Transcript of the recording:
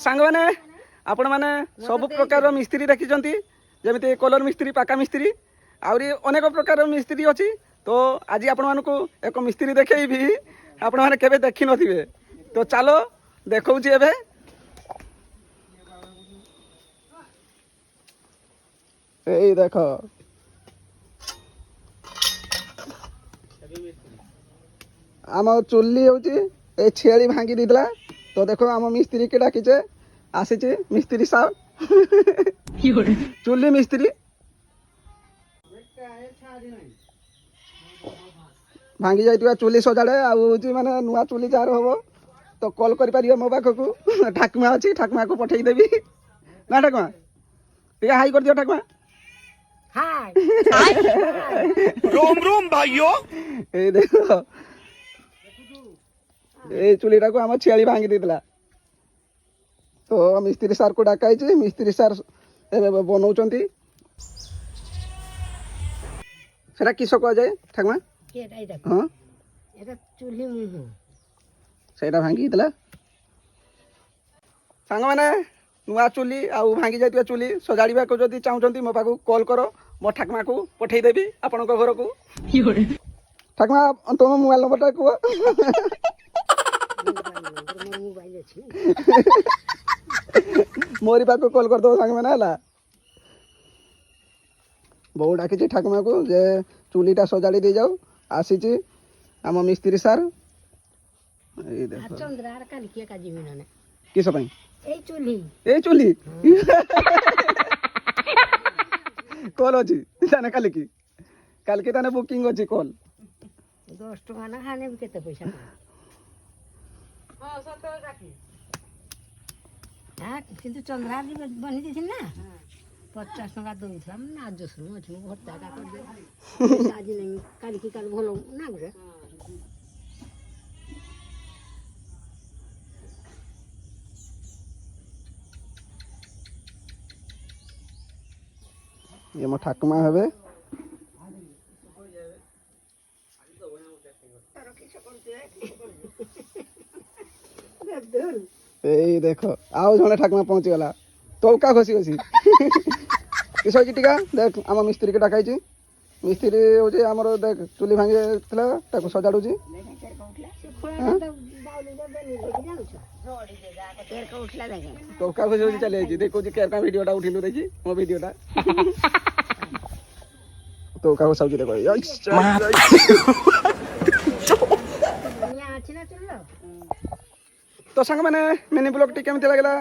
सांग मैंने आपण मैंने सब प्रकार मिस्त्री देखी जमी कलर मिस्त्री पाका मिस्त्री आहरी अनेक प्रकार मिस्त्री अच्छी तो आज आपण मानक एक मिस्त्री देखी आपण मैंने केवे देखी नथिबे तो चलो देखौची एबे ए देखो आम चुल्ली हूँ छेली भांगी देला तो देखो आम मिस्त्री के डाकीचे आसीचे मिस्त्री साहब चुल्ली मिस्त्री भांगी जाइए चुल्ली सजाड़े आउे माने नुआ चुल्ली जार हम तो कॉल कर मो पाखक ठाकुमा अच्छी ठाकुमा को पठेदेवी ना ठाकुमा टे हाई कर दियो ठाकुमा रोम रोम भाइयों ए देखो ए चुलीटा को आम छेली भांगी देला तो मिस्त्री सार को डाकाई मिस्त्री सार बनाऊँ सेटा किस कह जाए ठाकुमा हाँ सेटा भांगी देला सांग मैंने नुआ चुली आउ भांगी जाइए चुली सजाड़ा को जब चाहते मो पाक कॉल कर मो ठाकुमा को पठेदेवी आपण घर को ठाकुमा तुम मोबाइल नंबर कह मोरी पाक कॉल कर दो सांग मैंने है बहु डाकी ठाकुमा को जे चुलीटा सजाड़ी दे जाऊ आसी आम मिस्त्री सार किस ए चुली कॉल अच्छी ताने काल की ताने बुकिंग अच्छी कॉल 10 टका ना खाने भी केते पैसा किंतु चंद्रा बनी थी ना 50 टका दूसरा ना आज सुनो अच्छे भत्ता का कर दे आज नहीं काल की काल भलो ना रे ये मो ठाकुमा हेबे ए देखो आओ जने ठाकुमा पहुंची गला तौका खसी खसी किस टीका देख आम मिस्त्री के डाकाई मिस्त्री हूँ आमर देख चुली भांगी ताको सजाड़ू तौका खसी खसी चली देखो केरका वीडियोटा उठिलु देखी मो वीडियोटा तौका खसाउची देखो तो सांग मैंने मिनी ब्लॉग टी केमती लगला।